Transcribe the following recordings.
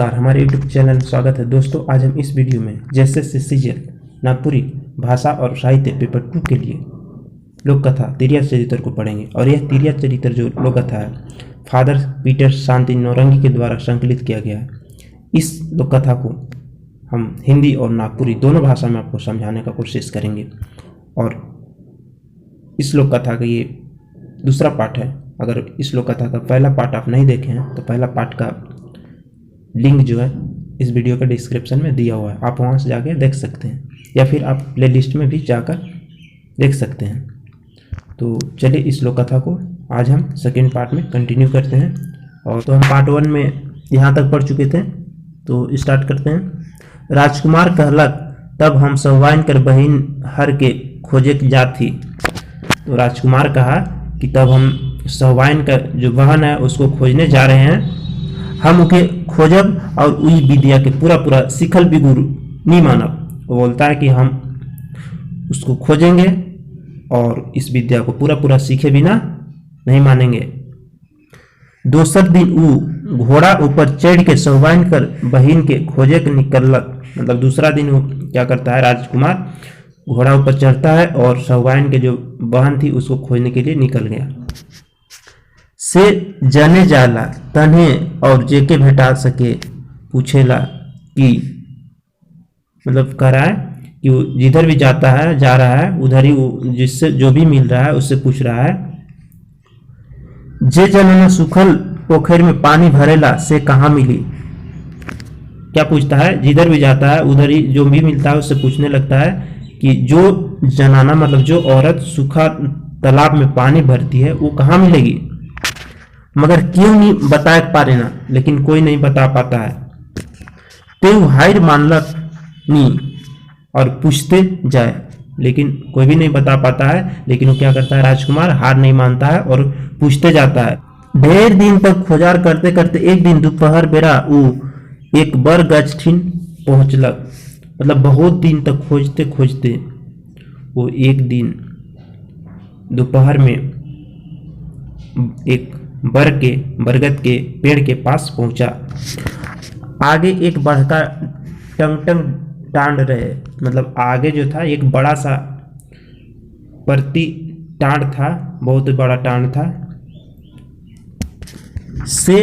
नमस्कार, हमारे YouTube channel में स्वागत है। दोस्तों, आज हम इस वीडियो में JSS CGL नागपुरी भाषा और साहित्य पेपर 2 के लिए लोक कथा तिरिया चरित्र को पढ़ेंगे। और यह तिरिया चरित्र जो लोक कथा है फादर पीटर शांति नौरंगी के द्वारा संकलित किया गया है। इस लोक कथा को हम हिंदी और नागपुरी दोनों भाषा में आपको समझाने का कोशिश करेंगे। और इस लोक कथा का ये दूसरा पार्ट है। अगर इस लोक कथा का पहला पार्ट आप नहीं देखे हैं तो पहला पार्ट का लिंक जो है इस वीडियो के डिस्क्रिप्शन में दिया हुआ है, आप वहां से जाके देख सकते हैं, या फिर आप प्लेलिस्ट में भी जाकर देख सकते हैं। तो चलिए इस लोक कथा को आज हम सेकेंड पार्ट में कंटिन्यू करते हैं। और तो हम पार्ट 1 में यहाँ तक पढ़ चुके थे, तो स्टार्ट करते हैं। राजकुमार कहलक तब हम सहुआइन कर बहिन हर के खोजे की जात थी। तो राजकुमार कहा कि तब हम सहुआइन का जो बहन है उसको खोजने जा रहे हैं। हम उके खोजब और उई विद्या के पूरा सिखल भी गुरु नहीं मानब। वो बोलता है कि हम उसको खोजेंगे और इस विद्या को पूरा सीखे बिना नहीं मानेंगे। दोसर दिन ऊ घोड़ा ऊपर चढ़ के सहुआइन कर बहिन के खोजे के निकलक। मतलब दूसरा दिन वो क्या करता है, राजकुमार घोड़ा ऊपर चढ़ता है और सहुआइन के जो बहन थी उसको खोजने के लिए निकल गया। से जने जाला तन्हे और जेके भेटा सके पूछेला कि, मतलब कह रहा है कि वो जिधर भी जा रहा है उधर ही वो जिससे जो भी मिल रहा है उससे पूछ रहा है। जे जनना सुखल पोखर में पानी भरेला से कहाँ मिली। क्या पूछता है, जिधर भी जाता है उधर ही जो भी मिलता है उससे पूछने लगता है कि जो जनाना मतलब जो औरत सूखा तालाब में पानी भरती है वो कहाँ मिलेगी। मगर क्यों नहीं बता पा रहे ना, लेकिन कोई नहीं बता पाता है। ते हाइर मानलक नहीं और पूछते जाए, लेकिन कोई भी नहीं बता पाता है। लेकिन वो क्या करता है, राजकुमार हार नहीं मानता है और पूछते जाता है। ढेर दिन तक खोजार करते करते एक दिन दोपहर बेरा वो एक बर गछठिन पहुंचलक। मतलब बहुत दिन तक खोजते खोजते वो एक दिन दोपहर में एक बरगद के पेड़ के पास पहुंचा। आगे एक बड़का टंगटंग टांड रहे। मतलब आगे जो था एक बड़ा सा प्रति टांड था, बहुत बड़ा टांड था। से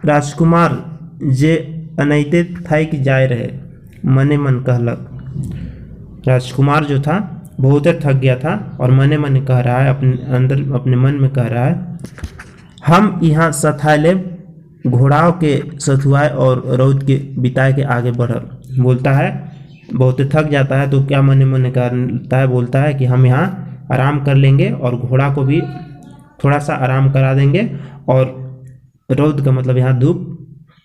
राजकुमार जे अनैते थाई कि जाए रहे मने मन कहलक। राजकुमार जो था बहुत थक गया था और मने मन कह रहा है, अपने अंदर अपने मन में कह रहा है, हम यहाँ सथाए ले घोड़ाओं के सथुआए और रौद के बिताए के आगे बढ़ब। बोलता है बहुत थक जाता है तो क्या मने करता है, बोलता है कि हम यहाँ आराम कर लेंगे और घोड़ा को भी थोड़ा सा आराम करा देंगे। और रौद का मतलब यहाँ धूप,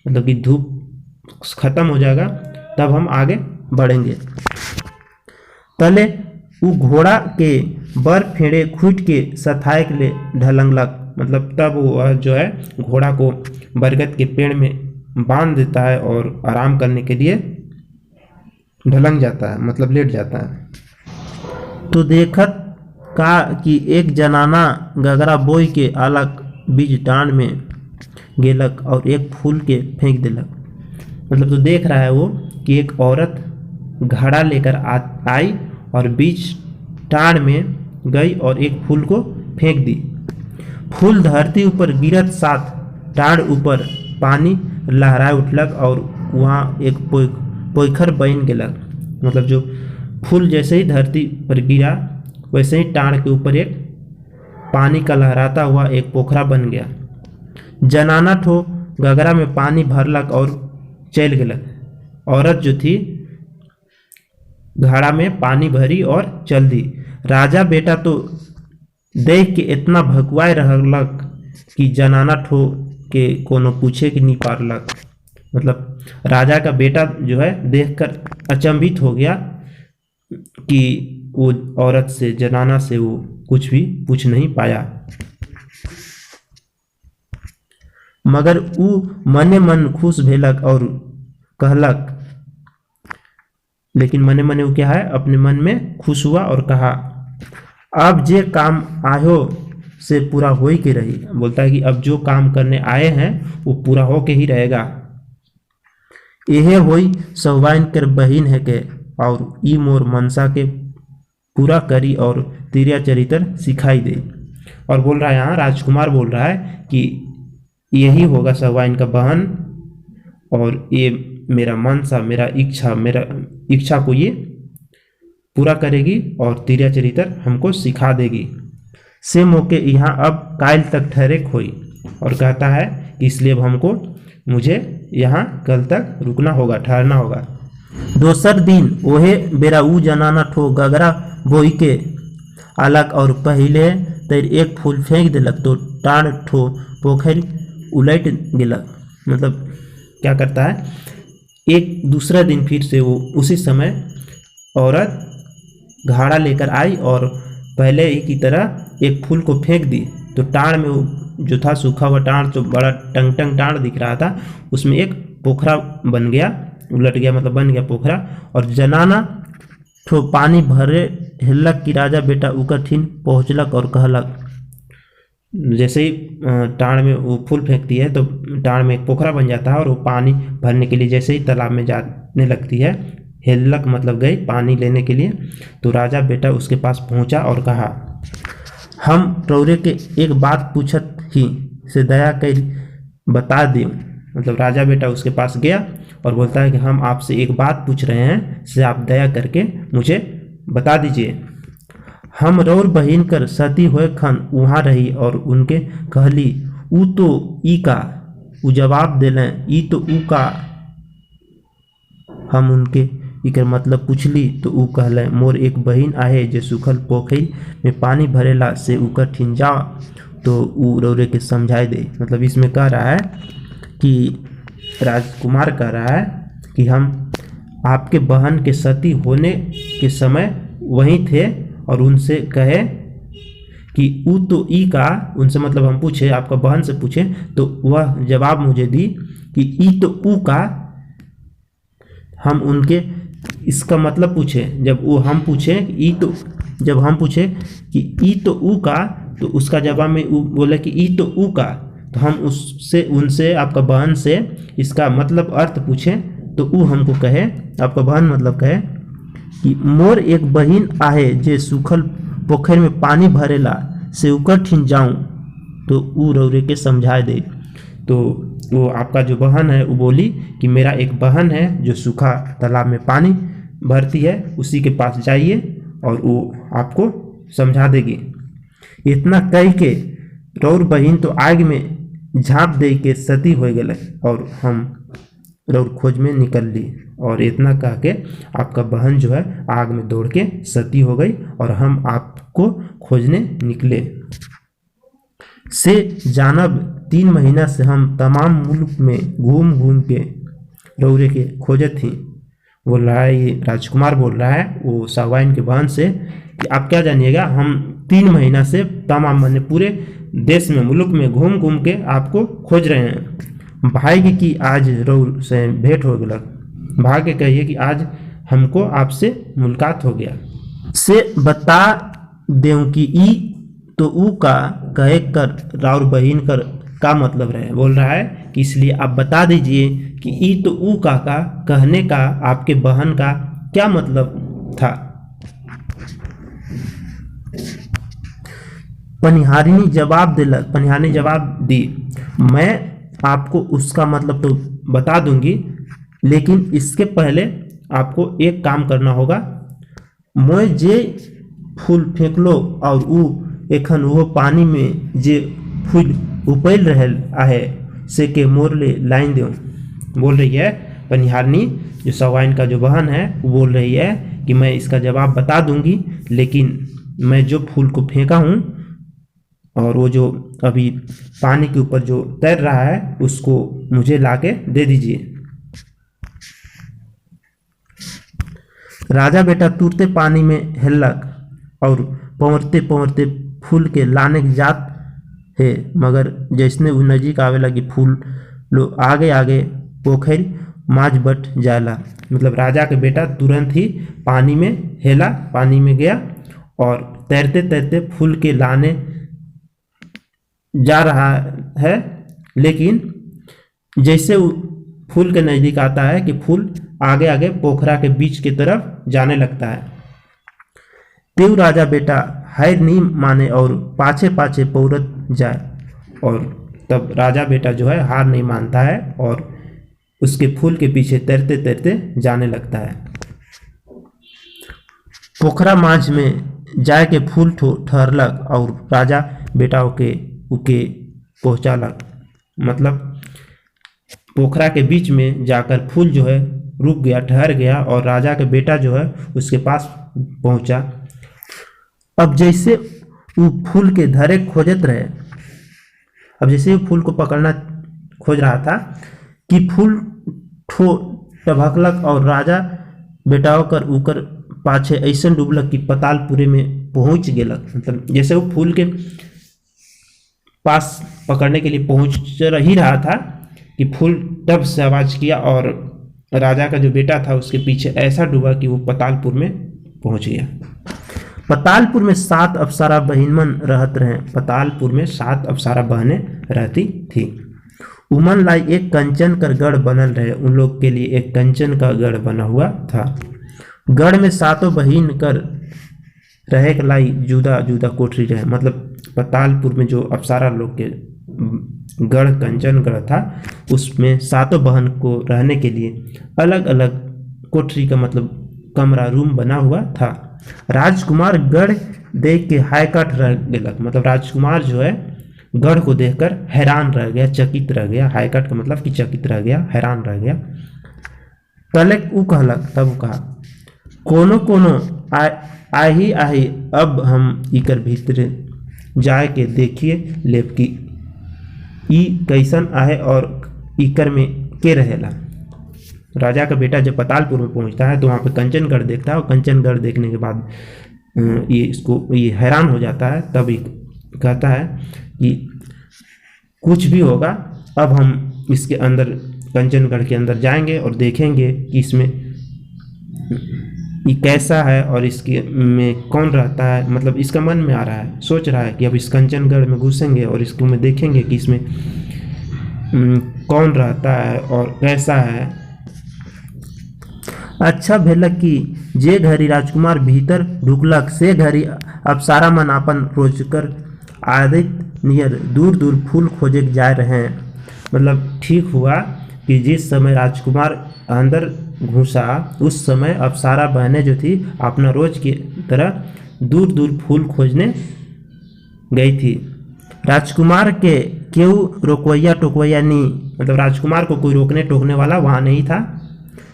मतलब कि धूप खत्म हो जाएगा तब हम आगे बढ़ेंगे। तले वो घोड़ा के बर फेड़े खूट के सथाए के लिए ढलंगलक। मतलब तब वह जो है घोड़ा को बरगद के पेड़ में बांध देता है और आराम करने के लिए ढलंग जाता है, मतलब लेट जाता है। तो देखत का कि एक जनाना गगरा बोई के अलग बीज टांड में गेलक और एक फूल के फेंक देलक। मतलब तो देख रहा है वो कि एक औरत घड़ा लेकर आई और बीज टांड में गई और एक फूल को फेंक दी। फूल धरती ऊपर गिरत साथ टांड ऊपर पानी लहराए उठलक और वहाँ एक पोखर बन गेलक। मतलब जो फूल जैसे ही धरती पर गिरा वैसे ही टांड के ऊपर एक पानी का लहराता हुआ एक पोखरा बन गया। जनाना ठो गगरा में पानी भरलक और चल गेलक। औरत जो थी घड़ा में पानी भरी और चल दी। राजा बेटा तो देख के इतना भकुआए रहलक कि जनाना ठो के कोनो पूछे कि नहीं पारलक। मतलब राजा का बेटा जो है देखकर अचंभित हो गया कि वो औरत से, जनाना से वो कुछ भी पूछ नहीं पाया। मगर वो मने मन खुश भेलक और कहलक, लेकिन मने मने वो क्या है, अपने मन में खुश हुआ और कहा, अब जे काम आयो से पूरा हो ही के रही। बोलता है कि अब जो काम करने आए हैं वो पूरा हो के ही रहेगा। यह होई सौवाइन कर बहिन है के, और ई मोर मनसा के पूरा करी और तिरिया चरित्र सिखाई दे। और बोल रहा है यहाँ राजकुमार बोल रहा है कि यही होगा सौवाइन का बहन, और ये मेरा मनसा, मेरा इच्छा को ये पूरा करेगी और तिरिया चरित्र हमको सिखा देगी। से मौके यहाँ अब काल तक ठहरे खोई, और कहता है कि इसलिए अब मुझे यहाँ कल तक रुकना होगा, ठहरना होगा। दोसर दिन ओहे बेरा ऊ जनाना ठो गगरा बोई के अलग, और पहले तेर एक फूल फेंक दिलक तो टाण ठो पोखर उलट गिलक। मतलब क्या करता है, एक दूसरा दिन फिर से वो उसी समय औरत घाड़ा लेकर आई और पहले ही की तरह एक फूल को फेंक दी, तो टाण में वो जो था सूखा हुआ टाण, जो बड़ा टंग टाण दिख रहा था, उसमें एक पोखरा बन गया, उलट गया, मतलब बन गया पोखरा। और जनाना ठो पानी भरे हिलक की राजा बेटा उकर ठीन पहुँचलक और कहलक। जैसे ही टाण में वो फूल फेंकती है तो टाण में एक पोखरा बन जाता है, और वो पानी भरने के लिए जैसे ही तालाब में जाने लगती है, हेलक मतलब गई पानी लेने के लिए, तो राजा बेटा उसके पास पहुंचा और कहा, हम रौरे के एक बात पूछत ही से दया कर बता दें। मतलब राजा बेटा उसके पास गया और बोलता है कि हम आपसे एक बात पूछ रहे हैं, से आप दया करके मुझे बता दीजिए। हम रौर बहिन कर सती हुए खन वहाँ रही और उनके कहली ऊ तो ई का, ऊ जवाब दिलें ई तो ऊ का। हम उनके इकर मतलब पूछली तो ऊ कहले मोर एक बहिन आहे जे सुखल पोखरी में पानी भरेला से उकर ठिन जा, तो ऊ रौरे के समझाए दे। मतलब इसमें कह रहा है कि राजकुमार कह रहा है कि हम आपके बहन के सती होने के समय वहीं थे और उनसे कहे कि ऊ तो ई का, उनसे मतलब हम पूछे, आपका बहन से पूछे, तो वह जवाब मुझे दी कि ई तो ऊ का। हम उनके इसका मतलब पूछे, जब वो हम पूछे ई तो, जब हम पूछे कि ई तो ऊ का, तो उसका जवाब में बोले कि ई तो ऊ का, तो हम उनसे आपका बहन से इसका मतलब अर्थ पूछे, तो ऊ हमको कहे, आपका बहन मतलब कहे कि मोर एक बहिन आहे जे सूखल पोखर में पानी भरेला से उकर ठिन जाऊं, तो ऊ रौरे के समझा दे। तो वो आपका जो बहन है वो बोली कि मेरा एक बहन है जो सूखा तालाब में पानी भरती है, उसी के पास जाइए और वो आपको समझा देगी। इतना कह के रौर बहिन तो आग में झाँप दे के सती हो गए और हम रौर खोज में निकल ली। और इतना कह के आपका बहन जो है आग में दौड़ के सती हो गई और हम आपको खोजने निकले। से जानब 3 महीना से हम तमाम मुल्क में घूम घूम के रौरे के खोजत थी। बोल रहा है, ये राजकुमार बोल रहा है वो सौवाइन के बहन से कि आप क्या जानिएगा, हम 3 महीना से तमाम मैंने पूरे देश में मुल्क में घूम घूम के आपको खोज रहे हैं। भाग्य की आज रौर से भेंट हो गया, भाग्य कहिए कि आज हमको आपसे मुलाकात हो गया। से बता दें कि ई तो ऊ का कहे कर राउर बहिन कर का मतलब रहे। बोल रहा है कि इसलिए आप बता दीजिए कि ई तो ऊ का कहने का आपके बहन का क्या मतलब था। पनिहारिनी जवाब दी, मैं आपको उसका मतलब तो बता दूंगी, लेकिन इसके पहले आपको एक काम करना होगा। मैं जे फूल फेंकलो और ऊ एखन वो पानी में जे फूल उपैल रहल आहे से के मोर ले लाइन दो। बोल रही है पनिहारनी, जो सौवाइन का जो बहन है, वो बोल रही है कि मैं इसका जवाब बता दूंगी, लेकिन मैं जो फूल को फेंका हूँ और वो जो अभी पानी के ऊपर जो तैर रहा है उसको मुझे लाके दे दीजिए। राजा बेटा तुरते पानी में हेलक और पवरते पवरते फूल के लाने की जात है, मगर जैसने वो नजीक आवे लगी फूल लो आगे आगे पोखर माज बट जाला। मतलब राजा के बेटा तुरंत ही पानी में हेला, पानी में गया और तैरते तैरते फूल के लाने जा रहा है, लेकिन जैसे वो फूल के नजदीक आता है कि फूल आगे आगे पोखरा के बीच की तरफ जाने लगता है। त्यों राजा बेटा हाय नहीं माने और पाछे पाछे पौरत जाए, और तब राजा बेटा जो है हार नहीं मानता है और उसके फूल के पीछे तैरते तैरते जाने लगता है। पोखरा माझ में जाए के फूल ठहरलक और राजा बेटा के उके पहुँचालक, मतलब पोखरा के बीच में जाकर फूल जो है रुक गया, ठहर गया और राजा के बेटा जो है उसके पास पहुंचा। अब जैसे वो फूल के धरे खोजत रहे, अब जैसे वो फूल को पकड़ना खोज रहा था कि फूल टभकलक और राजा बेटा कर ऊकर पाछे ऐसा डूबलक कि पतालपुरे में पहुंच गेलक। मतलब जैसे वो फूल के पास पकड़ने के लिए पहुंच ही रहा था कि फूल तब से आवाज किया और राजा का जो बेटा था उसके पीछे ऐसा डूबा कि वो पतालपुर में पहुंच गया। पतालपुर में 7 अप्सरा बहिनमन रहत रहे। पतालपुर में 7 अप्सरा बहनें रहती थी। उमन लाई एक कंचन का गढ़ बनल रहे, उन लोग के लिए एक कंचन का गढ़ बना हुआ था। गढ़ में 7 बहिन कर रहे के लाई जुदा जुदा कोठरी रहे। मतलब पतालपुर में जो अप्सरा लोग के गढ़ कंचन गढ़ था उसमें 7 बहन को रहने के लिए अलग अलग कोठरी का मतलब कमरा रूम बना हुआ था। राजकुमार गढ़ देख के हायकाठ रह गया, मतलब राजकुमार जो है गढ़ को देखकर हैरान रह गया, चकित रह गया। हायकाठ का मतलब कि चकित रह गया, हैरान रह गया। तलक ऊ कहलक, तब कहा कोनो कोनो आही आही अब हम इकर भीतर जाए के देखिए लेब की ई कैसन आहे और इकर में के रहेला। राजा का बेटा जब पतालपुर में पहुंचता है तो वहाँ पे कंचनगढ़ देखता है और कंचनगढ़ देखने के बाद ये हैरान हो जाता है। तब कहता है कि कुछ भी होगा अब हम इसके अंदर कंचनगढ़ के अंदर जाएंगे और देखेंगे कि इसमें ये कैसा है और इसके में कौन रहता है। मतलब इसका मन में आ रहा है, सोच रहा है कि अब इस कंचनगढ़ में घुसेंगे और इसको में देखेंगे कि इसमें कौन रहता है और कैसा है। अच्छा भेलक कि जे घरी राजकुमार भीतर ढुकलक से घरी अप्सरा मन अपन रोजकर आदित नियर दूर दूर फूल खोजे जा रहे हैं। मतलब ठीक हुआ कि जिस समय राजकुमार अंदर घुसा उस समय अप्सरा बहनें जो थी अपना रोज की तरह दूर दूर फूल खोजने गई थी। राजकुमार के क्यों रोकवैया टोकवैया नहीं, मतलब राजकुमार को कोई रोकने टोकने वाला वहाँ नहीं था।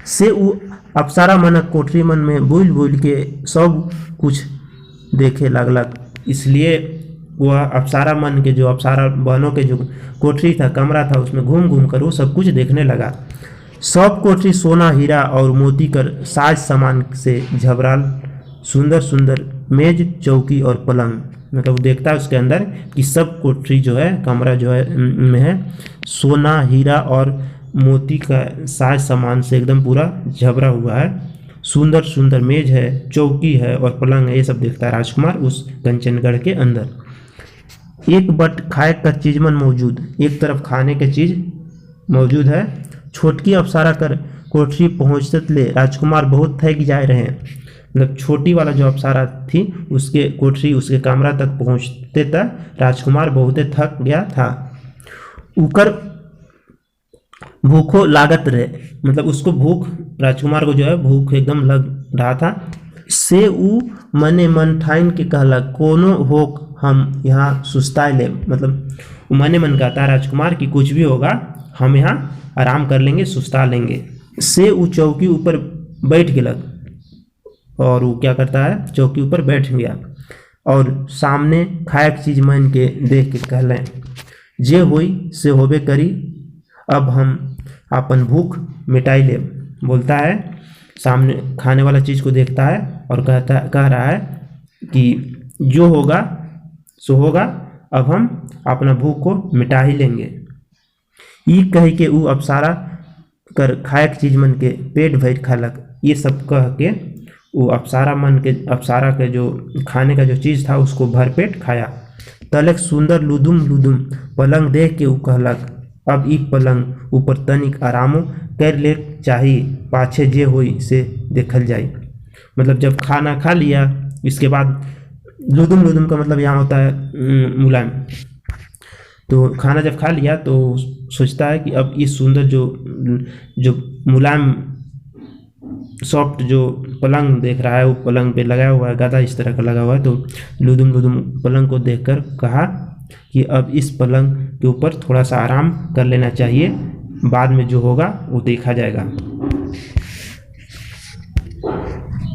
से वो अप्सरा मन कोठरी मन में बुल बुल के सब कुछ देखे लगलक, इसलिए वह अप्सरा मन के जो अप्सरा बहनों के जो कोठरी था, कमरा था, उसमें घूम घूम कर वो सब कुछ देखने लगा। सब कोठरी सोना हीरा और मोती कर साज सामान से झबराल, सुंदर सुंदर मेज चौकी और पलंग। मतलब देखता है उसके अंदर कि सब कोठरी जो है, कमरा जो है में है सोना हीरा और मोती का साज सामान से एकदम पूरा झबरा हुआ है। सुंदर सुंदर मेज है, चौकी है और पलंग है, ये सब देखता है राजकुमार उस कंचनगढ़ के अंदर। एक बट खाए का चीज मन मौजूद, एक तरफ खाने के चीज मौजूद है। छोटकी अप्सरा कर कोठरी पहुँचते ले राजकुमार बहुत थक जाए रहे। मतलब छोटी वाला जो अप्सरा थी उसके कोठरी उसके कमरा तक पहुँचते तक राजकुमार बहुत थक गया था। उकर भूखो लागत रहे, मतलब उसको भूख, राजकुमार को जो है भूख एकदम लग रहा था। से ऊ मने मन ठाइन के कहला कोनो होक हम यहाँ सुस्ताए ले, मतलब मने मन कहता है राजकुमार कि कुछ भी होगा हम यहाँ आराम कर लेंगे, सुस्ता लेंगे। से ऊ चौकी ऊपर बैठ गेलक और वो क्या करता है चौकी ऊपर बैठ गया और सामने खाए की चीज मन के देख के कहलें जे होई से होबे करी, अब हम अपन भूख मिटाई ले। बोलता है, सामने खाने वाला चीज़ को देखता है और कह रहा है कि जो होगा सो होगा, अब हम अपना भूख को मिटा ही लेंगे। ये कह के वो अप्सरा कर खाए की चीज मन के पेट भर खालक। ये सब कह के वो अप्सरा के जो खाने का जो चीज़ था उसको भरपेट खाया। तलक सुंदर लुदुम लुदुम पलंग देख के वो कहलक अब ई पलंग ऊपर तनिक आरामो कर ले चाही, पाछे जे होई से देखल जाई। मतलब जब खाना खा लिया, इसके बाद लुदुम, लुदुम का मतलब यहाँ होता है मुलायम। तो खाना जब खा लिया तो सोचता है कि अब ये सुंदर जो मुलायम सॉफ्ट जो पलंग देख रहा है, वो पलंग पे लगाया हुआ है, गदा इस तरह का लगा हुआ है। तो लुदुम लुदुम पलंग को देखकर कहा कि अब इस पलंग के ऊपर थोड़ा सा आराम कर लेना चाहिए, बाद में जो होगा वो देखा जाएगा।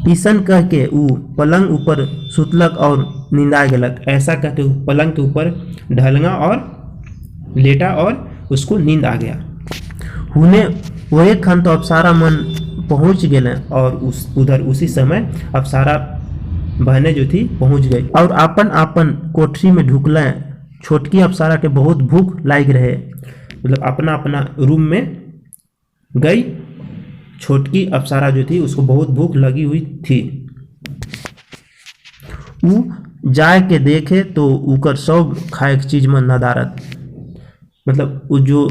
ईसन कह के वो पलंग ऊपर सुतलक और नींदा गेलक। ऐसा कह के पलंग के ऊपर ढलगा और लेटा और उसको नींद आ गया। हुने वही खन तो अप्सरा मन पहुंच गए और उधर उसी समय अप्सरा बहनें जो थी पहुंच गई और आपन आपन कोठरी में ढुकल। छोटकी अप्सरा के बहुत भूख लाग रहे, मतलब अपना अपना रूम में गई। छोटकी अप्सरा जो थी उसको बहुत भूख लगी हुई थी। वो जाए के देखे तो उकर सब खाए की चीज में नदारत, मतलब वो जो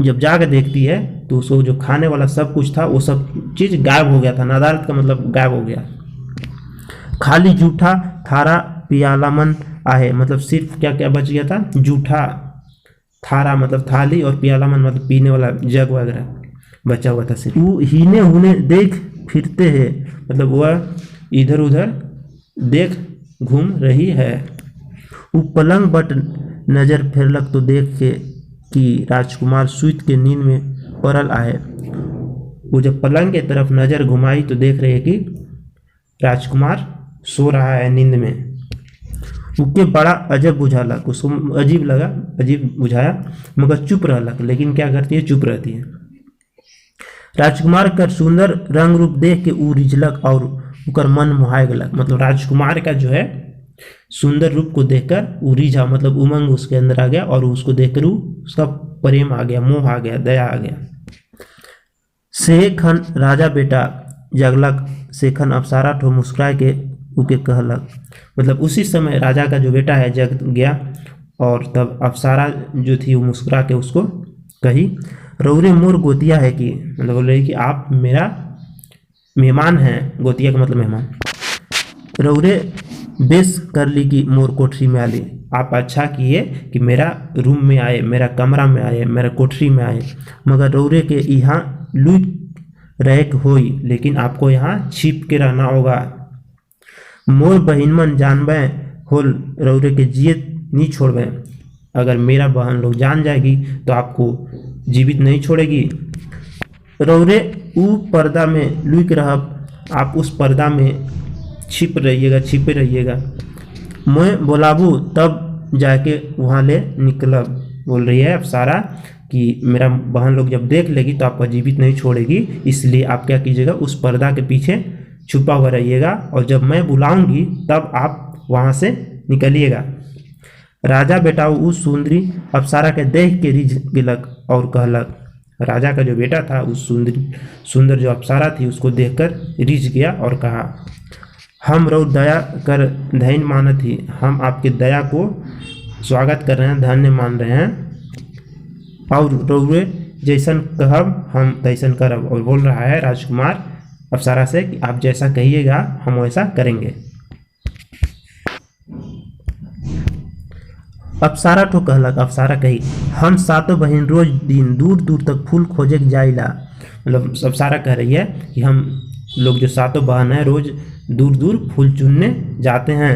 जब जाके देखती है तो उसको जो खाने वाला सब कुछ था वो सब चीज गायब हो गया था। नदारत का मतलब गायब हो गया। खाली जूठा थारा पियाला मन आहे, मतलब सिर्फ क्या क्या बच गया था, जूठा थारा मतलब थाली और पियाला मन मतलब पीने वाला जग वगैरह बचा हुआ था। सिर्फ वो हीने हुने देख फिरते हैं, मतलब वह इधर उधर देख घूम रही है। वो पलंग बट नजर फेरलक तो देख के कि राजकुमार सूत के नींद में पड़ल आए। वो जब पलंग के तरफ नजर घुमाई तो देख रहे कि राजकुमार सो रहा है नींद में। उसके बड़ा अजब बुझालक, उसको अजीब लगा, अजीब बुझाया, मगर चुप रहलक। लेकिन क्या करती है, चुप रहती है। राजकुमार का सुंदर रंग रूप देख के ऊ रिझलक और उकर मन मोहाय गलक। मतलब राजकुमार का जो है सुंदर रूप को देखकर वो रिझा, मतलब उमंग उसके अंदर आ गया और उसको देखकर उसका प्रेम आ गया, मोह आ गया, दया आ गया। सेखन राजा बेटा जगलक, सेखन अप्सरा ठो मुस्कुराए के उके कहलक। मतलब उसी समय राजा का जो बेटा है जग गया और तब अप्सरा जो थी वो मुस्कुरा के उसको कही, रौरे मोर गोतिया है कि, मतलब बोल रही कि आप मेरा मेहमान हैं। गोतिया का मतलब मेहमान। रौरे बेस कर ली कि मोर कोठरी में आली, आप अच्छा किए कि मेरा रूम में आए, मेरा कमरा में आए, मेरा कोठरी में आए। मगर रौरे के यहाँ लुट रहे होई, लेकिन आपको यहाँ छिप के रहना होगा। मोर बहिनमन जानबे होल रौरे के जियत नहीं छोड़बे। अगर मेरा बहन लोग जान जाएगी तो आपको जीवित नहीं छोड़ेगी। रौरे ऊ पर्दा में लुक रहब, आप उस पर्दा में छिप रहिएगा, छिपे रहिएगा। मैं बोलाबू तब जाके वहाँ ले निकलब। बोल रही है अप्सरा कि मेरा बहन लोग जब देख लेगी तो आपको जीवित नहीं छोड़ेगी, इसलिए आप क्या कीजिएगा, उस पर्दा के पीछे छुपा हुआ रहिएगा और जब मैं बुलाऊंगी तब आप वहाँ से निकलिएगा। राजा बेटा उस सुंदरी अप्सरा के देख के रिझ गिलक और कहलक। राजा का जो बेटा था उस सुंदर जो अप्सरा थी उसको देखकर रिझ गया और कहा, हम रौ दया कर धन्य मानत ही, हम आपके दया को स्वागत कर रहे हैं, धन्य मान रहे हैं और रौरे जैसन कहब हम तैसन करब। और बोल रहा है राजकुमार अप्सरा से कि आप जैसा कहिएगा हम वैसा करेंगे। अप्सरा तो कहलक, अप्सरा कही, हम सातों बहन रोज दिन दूर दूर तक फूल खोजे जाइला। मतलब अप्सरा कह रही है कि हम लोग जो सातों बहन हैं रोज दूर दूर फूल चुनने जाते हैं।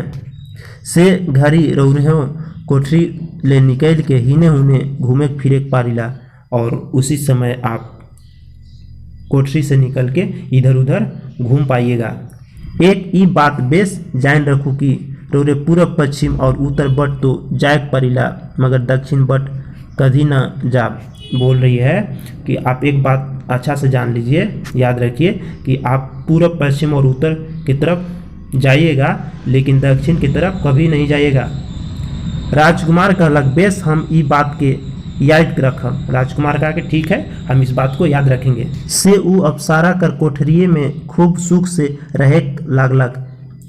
से घरी रौरियों कोठरी ले निकल के हीने हुने घूमे फिरे पारिला और उसी समय आप कोठरी से निकल के इधर उधर घूम पाइएगा। एक ही बात बेस जान रखू कि रौरे पूर्व पश्चिम और उत्तर बट तो जायक परिला, मगर दक्षिण बट कभी न जा। बोल रही है कि आप एक बात अच्छा से जान लीजिए, याद रखिए कि आप पूर्व पश्चिम और उत्तर की तरफ जाइएगा लेकिन दक्षिण की तरफ कभी नहीं जाइएगा। राजकुमार कहलक, बेस हम ई बात के याद रखब। राजकुमार कहा कि ठीक है, हम इस बात को याद रखेंगे। से वो अप्सरा कर कोठरिये में खूब सुख से रहे लागलक,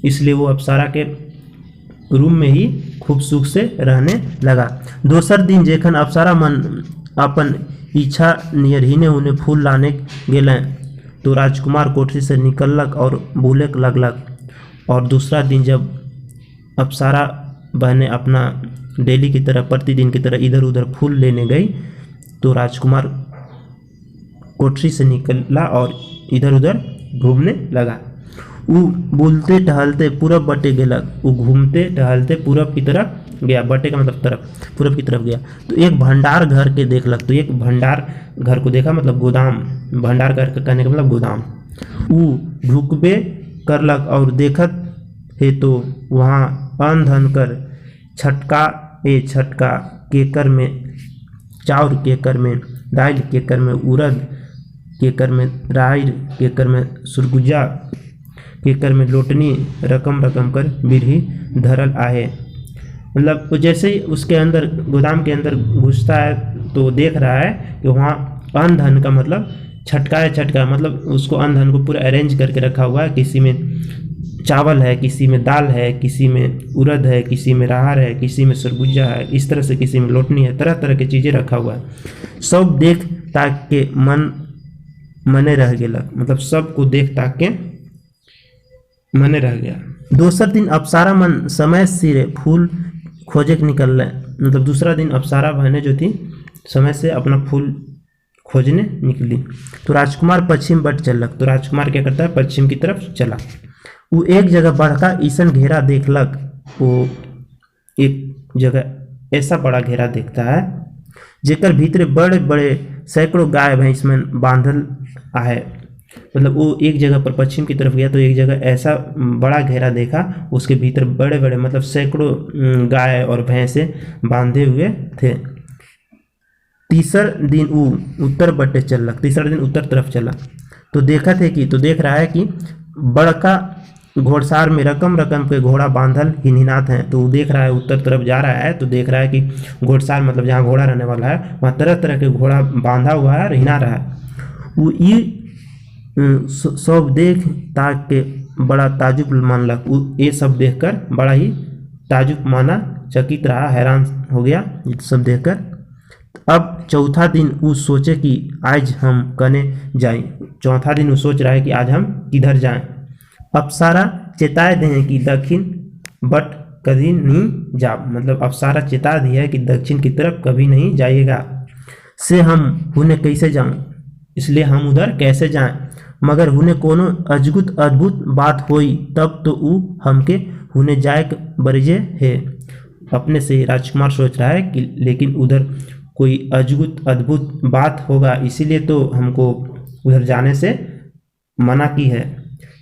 इसलिए वो अप्सरा के रूम में ही खूब सुख से रहने लगा। दोसर दिन जेखन अप्सरा मन अपन इच्छा नियरहीने उन्हें फूल लाने गेलें तो राजकुमार कोठरी से निकलक और बोले लगलक। और दूसरा दिन जब अप्सरा बहनें अपना डेली की तरह प्रतिदिन की तरह इधर उधर फूल लेने गई तो राजकुमार कोठरी से निकला और इधर उधर घूमने लगा। वो बोलते टहलते पूरब बटे गेलक, वो घूमते टहलते पूरब की तरफ गया, बटे का मतलब तरफ, पूरब की तरफ गया तो एक भंडार घर के देखलक। तो एक भंडार घर को देखा मतलब गोदाम, भंडार घर का कहने का मतलब गोदाम। वो ढुकबे करलक और देखत है तो वहाँ अन धन कर छटका केकर में चाउर, केकर में दाल, केकर में उड़द, केकर में राइर, केकर में सुरगुजा, केकर में लोटनी रकम रकम कर बिरही धरल आहे। मतलब वो जैसे ही उसके अंदर गोदाम के अंदर घुसता है तो देख रहा है कि वहाँ अन धन का मतलब छटका मतलब उसको अन धन को पूरा अरेंज करके रखा हुआ है। किसी में चावल है, किसी में दाल है, किसी में उड़द है, किसी में राहर है, किसी में सरगुजा है, इस तरह से किसी में लोटनी है, तरह तरह की चीज़ें रखा हुआ है। सब देख ताक के मने रह गया, मतलब सबको देख ताक के मने रह गया। दोसर दिन अप्सरा मन समय सिरे फूल खोजे के निकल रहे, मतलब दूसरा दिन अप्सरा बहनें जो थी समय से अपना फूल खोजने निकली तो राजकुमार पश्चिम बट चलक। तो राजकुमार क्या करता है, पश्चिम की तरफ चला। वो एक जगह बड़का ईसन घेरा देखलक, वो एक जगह ऐसा बड़ा घेरा देखता है जेकर भीतर बड़े बड़े सैकड़ों गाय भैंस में बांधल आहे। मतलब वो एक जगह पर पश्चिम की तरफ गया तो एक जगह ऐसा बड़ा घेरा देखा, उसके भीतर बड़े बड़े मतलब सैकड़ों गाय और भैंसे बांधे हुए थे। तीसर दिन वो उत्तर बटे चलक, तीसरा दिन उत्तर तरफ चला तो देखा थे कि तो देख रहा है कि बड़का घोड़सार में रकम रकम के घोड़ा बांधल हिनहिनात हैं। तो वो देख रहा है उत्तर तरफ जा रहा है तो देख रहा है कि घोड़सार मतलब जहाँ घोड़ा रहने वाला है वहाँ तरह तरह के घोड़ा बांधा हुआ है और हिना रहा है। वो ये सब देख ताक के बड़ा ताजुब मानलक। ये सब देखकर बड़ा ही ताजुब माना, चकित रहा, हैरान हो गया ये सब देखकर। अब चौथा दिन वो सोचे कि आज हम कने जाएं। चौथा दिन वो सोच रहा है कि आज हम किधर जाएं। अप्सरा चेताए दे कि दक्षिण बट कभी नहीं जा, मतलब अप्सरा चेता दी है कि दक्षिण की तरफ कभी नहीं जाइएगा। से हम उन्हें कैसे जाऊं, इसलिए हम उधर कैसे जाएं। मगर उन्हें कोनो अद्भुत बात होई तब तो वो हमके उन्हें जाए बरजे है। अपने से राजकुमार सोच रहा है कि लेकिन उधर कोई अद्भुत बात होगा, इसीलिए तो हमको उधर जाने से मना की है।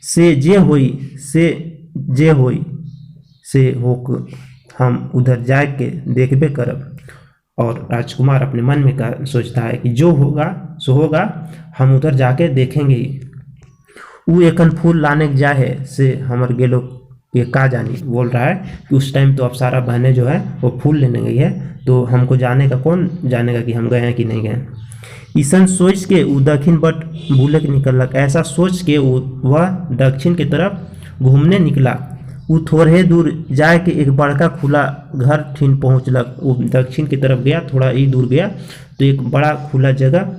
से जे होई से होक हम उधर जाए के देखबे करब। और राजकुमार अपने मन में सोचता है कि जो होगा सो होगा, हम उधर जाके देखेंगे ही। वो एकन फूल लाने के जाए से हमर गेलो ये का जानी, बोल रहा है कि उस टाइम तो अप्सरा बहनें जो है वो फूल लेने गई है तो हमको जाने का कौन जानेगा कि हम गए हैं कि नहीं गए। ईसन सोच के वो दक्षिण बट भूले के निकलक। ऐसा सोच के वह दक्षिण की तरफ घूमने निकला। वो थोड़े दूर जाए के एक बड़का खुला घर ठीन पहुँचलक। वो दक्षिण की तरफ गया, थोड़ा ही दूर गया तो एक बड़ा खुला जगह,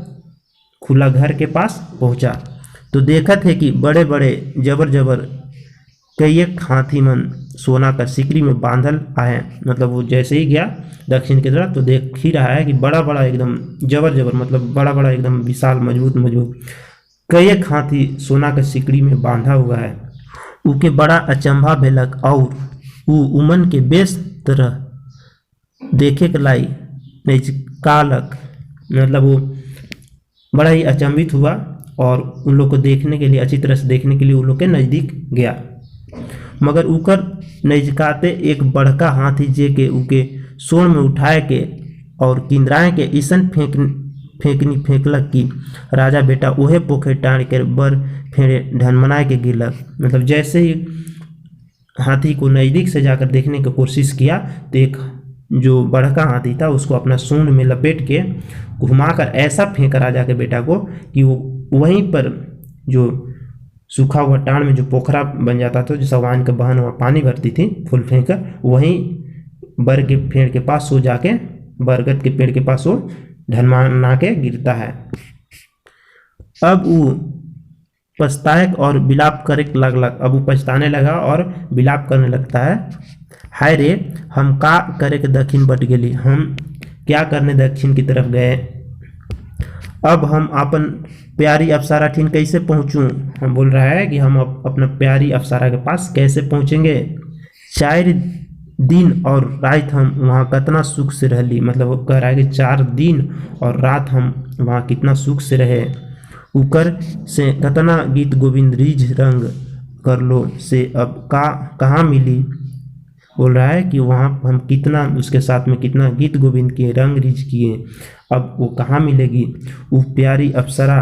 खुला घर के पास पहुँचा तो देखा थे कि बड़े बड़े जबर कई एक हाथी मन सोना का सिकरी में बांधल आए। मतलब वो जैसे ही गया दक्षिण की तरफ तो देख ही रहा है कि बड़ा बड़ा एकदम जबर मतलब बड़ा बड़ा एकदम विशाल मजबूत कई एक हाथी सोना का सिकड़ी में बांधा हुआ है। उके बड़ा अचंभा भेलक और वो उमन के बेस तरह देखे के लाई नजकालक। मतलब वो बड़ा ही अचंभित हुआ और उन लोग को देखने के लिए, अच्छी तरह से देखने के लिए उन लोग के नज़दीक गया। मगर उकर नजकाते एक बड़का हाथी जे के उके सोन में उठाए के और किंदराए के ईसन फेंकलक कि राजा बेटा ओहे पोखे टाँड़ के बर फेरे ढनमनाए के गिरलक। मतलब जैसे ही हाथी को नज़दीक से जाकर देखने की कोशिश किया तो एक जो बड़का हाथी था उसको अपना सूंड में लपेट के घुमाकर ऐसा फेंका राजा के बेटा को कि वो वहीं पर जो सूखा हुआ टाण में जो पोखरा बन जाता था, जो सवान का बहन वहाँ पानी भरती थी फूल फेंक कर, वहीं बर के पेड़ के पास सो जाके, बरगद के पेड़ के पास वो ढनमना के गिरता है। अब वो पछताए और विलाप करे लगलक। अब वो पछताने लगा और विलाप करने लगता है, हाय रे हम का करे के दक्षिण बट गेली, हम क्या करने दक्षिण की तरफ गए। अब हम अपन प्यारी अप्सरा ठीन कैसे पहुँचूँ। हम बोल रहा है कि हम अपना प्यारी अप्सरा के पास कैसे पहुँचेंगे। 4 दिन और रात हम वहाँ कितना सुख से रहली, मतलब वो कह रहा है कि 4 दिन और रात हम वहाँ कितना सुख से रहे। उकर से कतना गीत गोविंद रिझ रंग कर लो से अब कहाँ मिली। बोल रहा है कि वहाँ हम कितना उसके साथ में कितना गीत गोविंद के रंग रिझ किए, अब वो कहाँ मिलेगी। वो प्यारी अप्सरा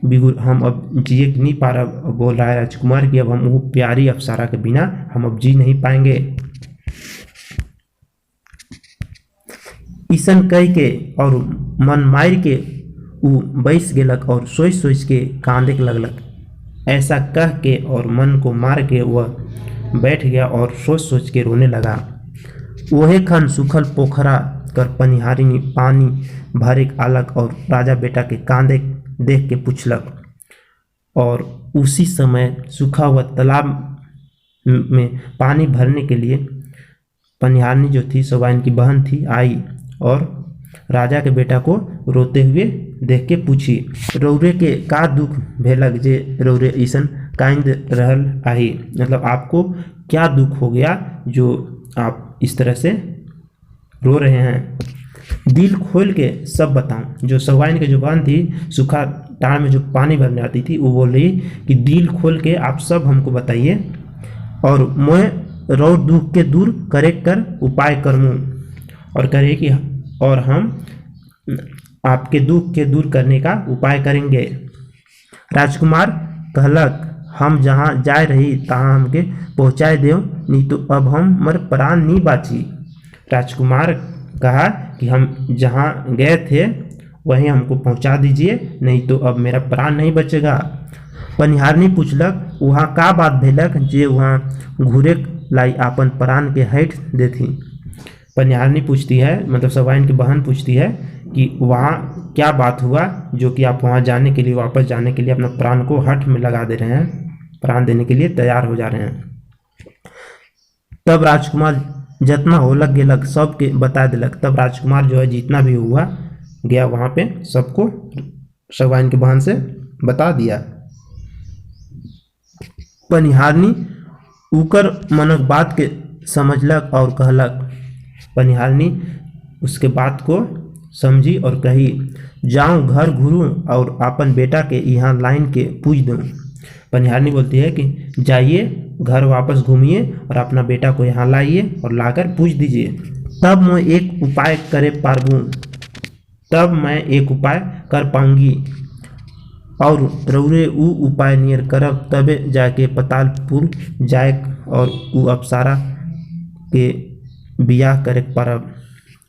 बिगुर हम अब जिए नहीं पा रहा। बोल रहा है राजकुमार कि अब हम वो प्यारी अप्सरा के बिना हम अब जी नहीं पाएंगे। ईसन कह के और मन मार के वो बैस गेलक और सोच सोच के कांदे लगलक। ऐसा कह के और मन को मार के वह बैठ गया और सोच सोच के रोने लगा। वहे खन सूखल पोखरा कर पनिहारिनी पानी भरे आलक और राजा बेटा के कांदे देख के पूछलक। और उसी समय सूखा हुआ तालाब में पानी भरने के लिए पनिहारिनी जो थी सौवाइन की बहन थी आई और राजा के बेटा को रोते हुए देख के पूछी, रौरे के का दुख भेलक जे रौरे ईसन कांद रहल आही, मतलब आपको क्या दुख हो गया जो आप इस तरह से रो रहे हैं। दिल खोल के सब बताऊं। जो सौवाइन की जो बहन थी सूखा टाड़ में जो पानी भरने आती थी वो बोल रही कि दिल खोल के आप सब हमको बताइए और मैं रो दुख के दूर करे कर उपाय करूँ और करे कि और हम आपके दुख के दूर करने का उपाय करेंगे। राजकुमार कहलक, हम जहाँ जाए रही तहाँ हमके पहुँचाए देव, नहीं तो अब हमर प्राण नहीं बाची। राजकुमार कहा कि हम जहाँ गए थे वहीं हमको पहुँचा दीजिए, नहीं तो अब मेरा प्राण नहीं बचेगा। पनिहारनी पूछलक, वहाँ का बात भेलक जे वहाँ घूरे लाई आपन प्राण के हट देती। पनिहारनी पूछती है, मतलब सौवाइन की बहन पूछती है कि वहाँ क्या बात हुआ जो कि आप वहाँ जाने के लिए वापस जाने के लिए अपना प्राण को हठ में लगा दे रहे हैं, प्राण देने के लिए तैयार हो जा रहे हैं। तब राजकुमार जितना होलक गेलक सबके बता दिलक। तब राजकुमार जो है जितना भी हुआ गया वहाँ पे सबको सौवाइन की बहन से बता दिया। पनिहारनी उकर मनक बात के समझलक और कहलक। पनिहारनी उसके बात को समझी और कही, जाऊं घर घूरूं और अपन बेटा के यहाँ लाइन के पूछ दूं। पनिहारनी बोलती है कि जाइए घर वापस घूमिए और अपना बेटा को यहाँ लाइए और लाकर पूछ दीजिए, तब मैं एक उपाय कर पाऊंगी और रौरे ऊ उपाय नियर करब तबे जाके पतालपुर जाए और ऊ अप्सरा के बियाह करे पारब।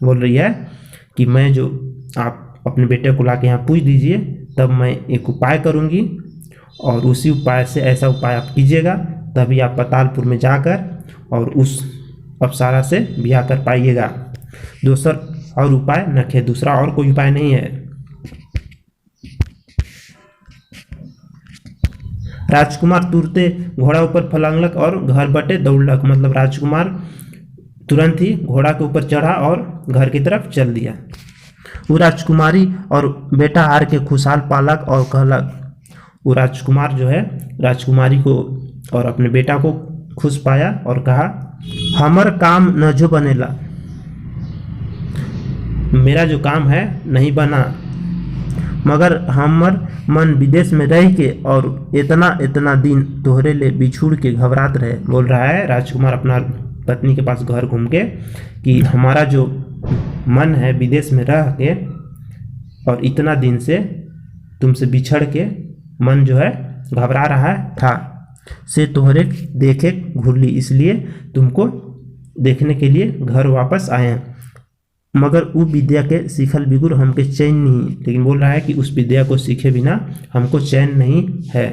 बोल रही है कि मैं जो आप अपने बेटे को लाके यहाँ पूछ दीजिए, तब मैं एक उपाय करूँगी और उसी उपाय से ऐसा उपाय आप कीजिएगा तभी आप पतालपुर में जाकर और उस अप्सरा से बियाह कर पाइएगा। दूसरा और उपाय नखे, दूसरा और कोई उपाय नहीं है। राजकुमार तुरते घोड़ा ऊपर फलांगलक और घर बटे दौड़लक, मतलब राजकुमार तुरंत ही घोड़ा के ऊपर चढ़ा और घर की तरफ चल दिया। वो राजकुमारी और बेटा हार के खुशहाल पालक और कहलक। वो राजकुमार जो है राजकुमारी को और अपने बेटा को खुश पाया और कहा, हमर काम न जो बनेला, मेरा जो काम है नहीं बना, मगर हमर मन विदेश में रह के और इतना दिन तोहरे ले बिछुड़ के घबरात रहे। बोल रहा है राजकुमार अपना पत्नी के पास घर घूम के कि हमारा जो मन है विदेश में रह के और इतना दिन से तुमसे बिछड़ के मन जो है घबरा रहा था, से तोहरे देखे घुरली, इसलिए तुमको देखने के लिए घर वापस आए हैं, मगर वो विद्या के सीखल बिगुर हमके चैन नहीं। लेकिन बोल रहा है कि उस विद्या को सीखे बिना हमको चैन नहीं है।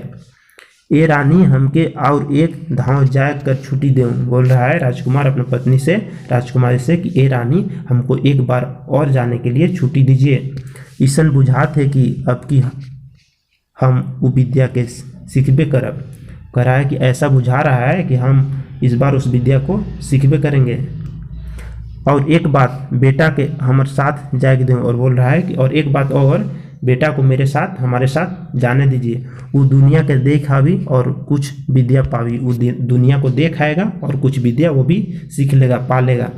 ए रानी हमके और एक धाव जाय कर छुट्टी देऊँ। बोल रहा है राजकुमार अपने पत्नी से, राजकुमारी से कि ए रानी हमको एक बार और जाने के लिए छुट्टी दीजिए। ईसन बुझात है कि अब की हम वो विद्या के सीखबे करब। कह रहा है कि ऐसा बुझा रहा है कि हम इस बार उस विद्या को सीखबे करेंगे। और एक बात बेटा के हमारे साथ जाके दें। और बोल रहा है कि और एक बात और, बेटा को मेरे साथ हमारे साथ जाने दीजिए। वो दुनिया के देख आवी और कुछ विद्या पावी। वो दुनिया को देख आएगा और कुछ विद्या वो भी सीख लेगा, पा लेगा।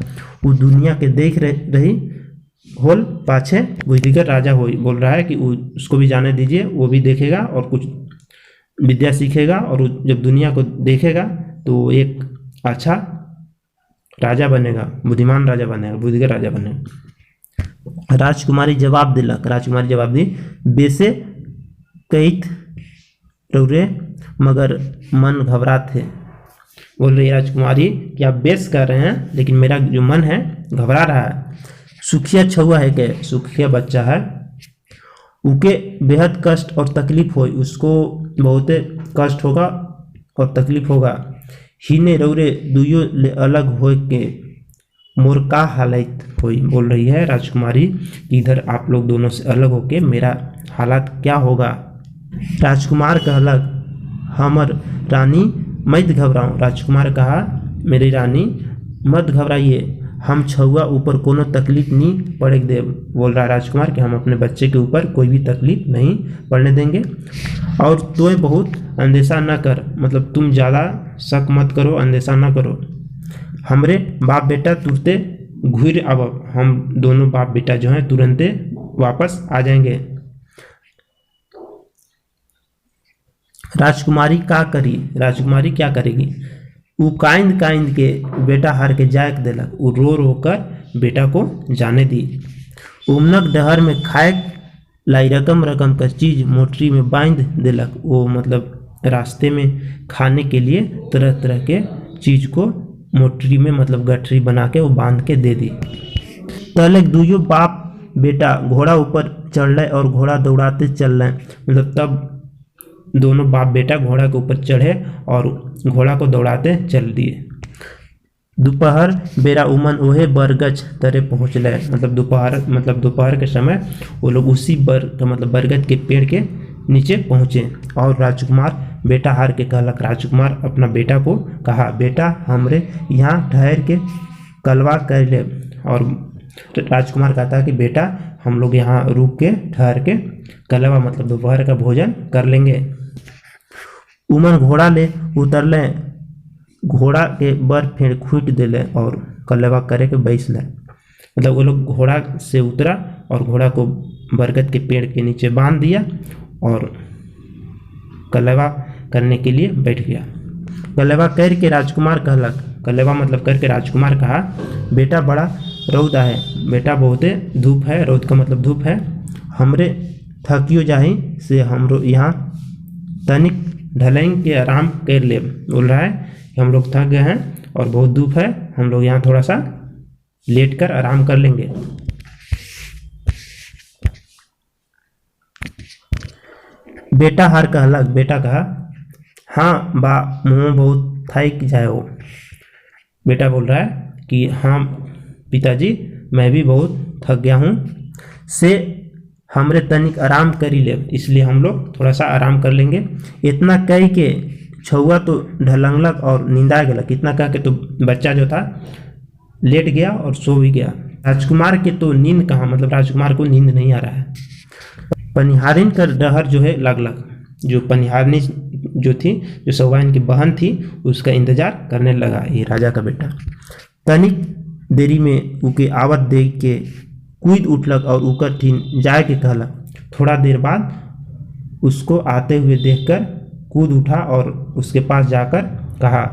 वो दुनिया के देख रही होल पाछे बुद्धिगर राजा होई। बोल रहा है कि उसको भी जाने दीजिए, वो भी देखेगा और कुछ विद्या सीखेगा। और जब दुनिया को देखेगा तो एक अच्छा राजा बनेगा, बुद्धिमान राजा बनेगा, बुद्धिगर राजा बनेगा। राजकुमारी जवाब दिलक। राजकुमारी जवाब दी, बेसे कहित रौरे मगर मन घबरात थे। बोल रही राजकुमारी कि आप बेस कर रहे हैं लेकिन मेरा जो मन है घबरा रहा है। सुखिया छुआ है के, सुखिया बच्चा है, उके बेहद कष्ट और तकलीफ हो, उसको बहुत कष्ट होगा और तकलीफ होगा। हीने रौरे दुयो ले अलग हो के मोर का हालत होई। बोल रही है राजकुमारी कि इधर आप लोग दोनों से अलग होके मेरा हालात क्या होगा। राजकुमार कहलक, हमर रानी मत घबराओ। राजकुमार कहा, मेरी रानी मत घबराइए, हम छुआ ऊपर कोनो तकलीफ नहीं पड़े दे। बोल रहा राजकुमार कि हम अपने बच्चे के ऊपर कोई भी तकलीफ नहीं पड़ने देंगे। और तो बहुत अंदेशा न कर, मतलब तुम ज़्यादा शक मत करो, अंदेशा न करो। हमरे बाप बेटा तुरंते घूर अब, हम दोनों बाप बेटा जो हैं तुरंते वापस आ जाएंगे। राजकुमारी का करी, राजकुमारी क्या करेगी? वो काइंद काइंद के बेटा हार के जायक दिलक। वो रो रो कर बेटा को जाने दी। उमनक डहर में खाए लाई रकम रकम का चीज मोटरी में बांध दिलक। वो मतलब रास्ते में खाने के लिए तरह तरह के चीज को मोटरी में मतलब गठरी बना के वो बांध के दे दी। तलक दुयो बाप बेटा घोड़ा ऊपर चढ़ रहे और घोड़ा दौड़ाते चल रहे। मतलब तब दोनों बाप बेटा घोड़ा के ऊपर चढ़े और घोड़ा को दौड़ाते चल दिए। दोपहर बेरा उमन ओहे बरगछ तरे पहुँच रहे। मतलब दोपहर के समय वो लोग उसी बरगद के पेड़ के नीचे पहुँचे। और राजकुमार बेटा हार के कहलक। राजकुमार अपना बेटा को कहा, बेटा हमरे यहाँ ठहर के कलवा कर ले। और राजकुमार कहता है कि बेटा हम लोग यहाँ रुक के ठहर के कलवा मतलब दोपहर का भोजन कर लेंगे। उमन घोड़ा ले उतर ले, घोड़ा के बर फेर खूट दिले और कलवा करे के बैस ले। मतलब वो लोग घोड़ा से उतरा और घोड़ा को बरगद के पेड़ के नीचे बांध दिया और कलवा करने के लिए बैठ गया। कलवा करके राजकुमार कहलक, कलवा मतलब करके राजकुमार कहा, बेटा बड़ा रौदा है, बेटा बहुते धूप है, रौद का मतलब धूप है, हमरे थकियो जाही से हमरो यहाँ तनिक ढलेंगे के आराम कर ले। बोल रहा है कि हम लोग थक गए हैं और बहुत धूप है, हम लोग यहाँ थोड़ा सा लेट कर आराम कर लेंगे। बेटा हार कहलक, बेटा कहा, हाँ बा मुँह बहुत थक जाए हो। बेटा बोल रहा है कि हाँ पिताजी मैं भी बहुत थक गया हूँ, से हमरे तनिक आराम करी ले, इसलिए हम लोग थोड़ा सा आराम कर लेंगे। इतना कह के छुआ तो ढलंगलक और नींदा गया। इतना कह के तो बच्चा जो था लेट गया और सो भी गया। राजकुमार के तो नींद कहाँ, मतलब राजकुमार को नींद नहीं आ रहा है। पनिहारिन का डहर जो है लगलग, जो पनिहारिनी जो थी, जो सौवाइन की बहन थी, उसका इंतजार करने लगा ये राजा का बेटा। तनिक देरी में उके आवत देख के कूद उठलक और उकर ठीन जाए के कहलक। थोड़ा देर बाद उसको आते हुए देखकर कूद उठा और उसके पास जाकर कहा,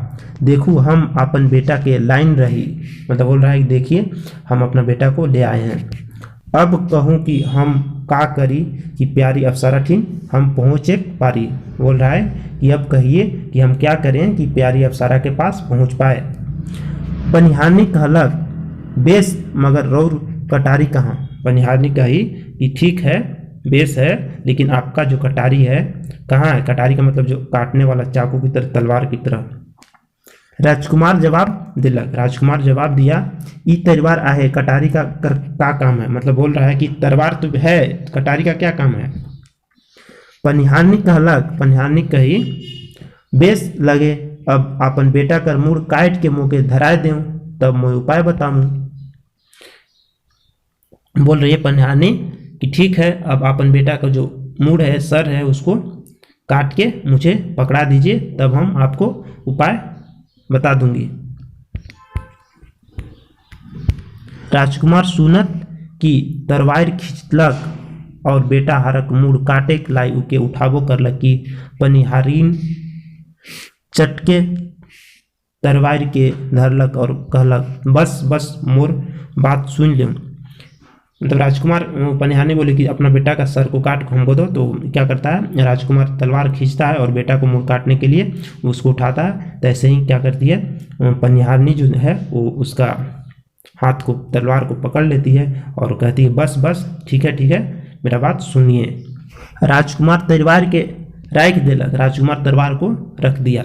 देखो हम अपन बेटा के लाइन रही। मतलब बोल रहा है कि देखिए हम अपना बेटा को ले आए हैं। अब कहूँ कि हम का करी कि प्यारी अप्सरा ठीन हम पहुँचे पारी। बोल रहा है कि अब कहिए कि हम क्या करें कि प्यारी अप्सरा के पास पहुँच पाए। पनिहारनी कहलक, बेस मगर रौर कटारी कहाँ। पनिहारनी कही कि ठीक है बेस है, लेकिन आपका जो कटारी है कहाँ है? कटारी का मतलब जो काटने वाला चाकू की तरह, तलवार की तरह। राजकुमार जवाब दिलक, राजकुमार जवाब दिया, ई तलवार आहे, कटारी का का काम है। मतलब बोल रहा है कि तलवार तो है, कटारी का क्या काम है? पनिहानी कहलक, पनिहानी कही, बेस लगे, अब अपन बेटा कर मूड़ काट के मुँह के धराए देऊं, तब मैं उपाय बताऊं। बोल रही है पनिहानी कि ठीक है, अब अपन बेटा का जो मूड है, सर है, उसको काट के मुझे पकड़ा दीजिए, तब हम आपको उपाय बता दूंगी। राजकुमार सुनत की तरवार खींचलक और बेटा हरक मूड़ काटे लाई उके उठावो करलक की पनिहारीन चटके तरवार के धरलक और कहलक, बस बस मोर बात सुन ले। मतलब राजकुमार, पनिहानी बोले कि अपना बेटा का सर को काट हमको दो। तो क्या करता है, राजकुमार तलवार खींचता है और बेटा को मुड़ काटने के लिए उसको उठाता है। तो ऐसे ही क्या करती है, पनिहानी जो है वो उसका हाथ को, तलवार को पकड़ लेती है और कहती है, बस बस ठीक है, मेरा बात सुनिए। राजकुमार तलवार के रख दिलक, राजकुमार तलवार को रख दिया।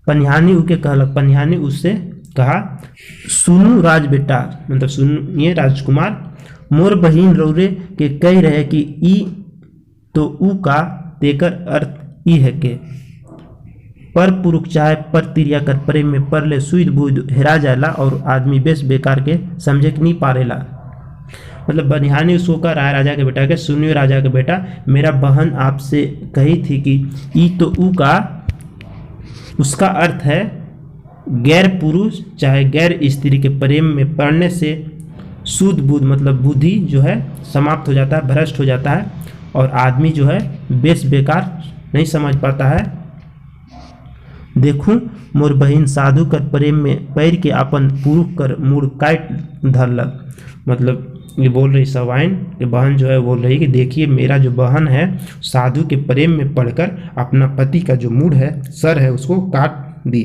पनिहानी उके कहलक, पनिहानी उससे कहा, सुनु राज बेटा, मतलब सुनिए राजकुमार, मोर बहिन रौरे के कह रहे कि ई तो ऊ का तेकर अर्थ ई है के पर पुरुष चाहे पर तिरिया कर प्रेम में परले सुध बुध हेरा जाला और आदमी बेस बेकार के समझे कि नहीं पारेला। मतलब बनिहानी उसको कह रहा है राजा के बेटा के, सुनियो राजा के बेटा, मेरा बहन आपसे कही थी कि ई तो ऊ का, उसका अर्थ है गैर पुरुष चाहे गैर स्त्री के प्रेम में पड़ने से शुद्ध बुद्ध, मतलब बुद्धि जो है समाप्त हो जाता है, भ्रष्ट हो जाता है और आदमी जो है बेस बेकार नहीं समझ पाता है। देखूं मोर बहिन साधु कर प्रेम में पैर के अपन पुरुष कर मूड़ काट धरलक। मतलब ये बोल रही सवाइन कि बहन जो है बोल रही कि देखिए मेरा जो बहन है साधु के प्रेम में पड़कर अपना पति का जो मूड है, सर है, उसको काट दी।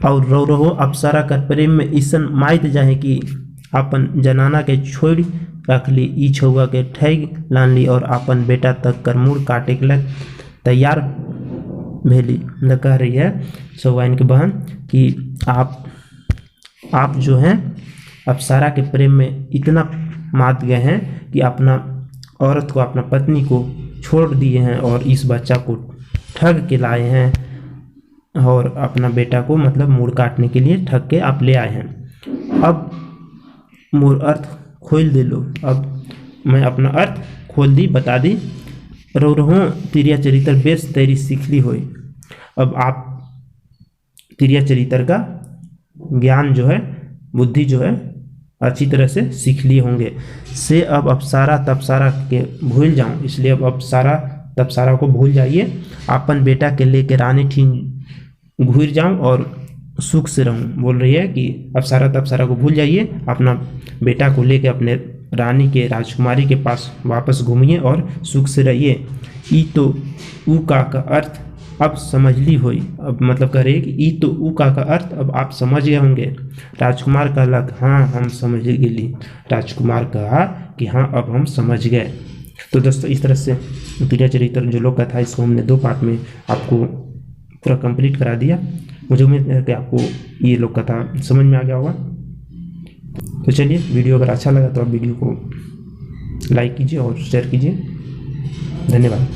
और रो रहो अप्सरा कर प्रेम में ईसन माइत जाए कि अपन जनाना के छोड़ रख ली, ई छौआ के ठग लान ली और अपन बेटा तक कर मूड़ काटे के लिए तैयार भेली। न कह रही है सौवाइन की बहन कि आप जो हैं अप्सरा के प्रेम में इतना मात गए हैं कि अपना औरत को, अपना पत्नी को छोड़ दिए हैं और इस बच्चा को ठग के लाए हैं और अपना बेटा को मतलब मूड़ काटने के लिए ठग के आप ले आए हैं। अब मोर अर्थ खोल दे लो, अब मैं अपना अर्थ खोल दी, बता दी। रो रहो तिरिया चरित्र बेस तेरी सीखली होई। अब आप तिरिया चरित्र का ज्ञान जो है, बुद्धि जो है अच्छी तरह से सीख लिए होंगे। से अब अप्सरा तपसारा के भूल जाऊं, इसलिए अब अप्सरा तपसारा को भूल जाइए, अपन बेटा के लेके रानी ठीक घूर जाऊं और सुख से रहूं। बोल रही है कि अप्सरा तपसारा को भूल जाइए, अपना बेटा को लेके अपने रानी के, राजकुमारी के पास वापस घूमिए और सुख से रहिए। ई तो ऊ का अर्थ अब समझ ली हुई। अब मतलब कह रही है कि ई तो ऊ का अर्थ अब आप समझ गए होंगे। राजकुमार कहलक, हाँ हम समझ गेली। राजकुमार कहा कि हाँ अब हम समझ गए। तो दोस्तों इस तरह से तिरिया चरित्र जो लोक कथा, इसको हमने 2 पार्ट में आपको पूरा कंप्लीट करा दिया। मुझे उम्मीद है कि आपको ये लोक कथा समझ में आ गया होगा। तो चलिए, वीडियो अगर अच्छा लगा तो आप वीडियो को लाइक कीजिए और शेयर कीजिए। धन्यवाद।